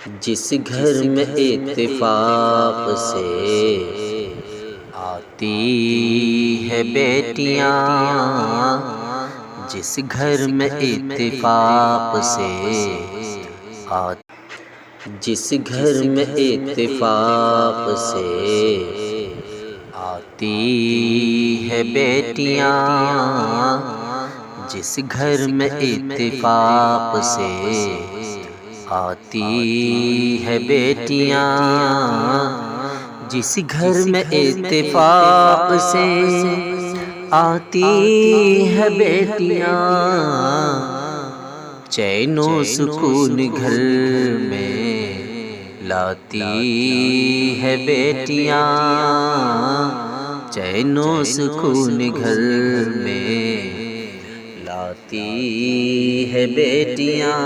जिस घर में इत्तेफाक से आती है बेटियां, जिस घर में इत्तेफाक से जिस घर में इत्तेफाक से आती है बेटियां, जिस घर में इत्तेफाक से आती है बेटियां, जिस घर में इत्तेफाक से आती है बेटियां, चैनो सुकून घर में लाती है बेटियां, चैनो सुकून घर में लाती है बेटियां।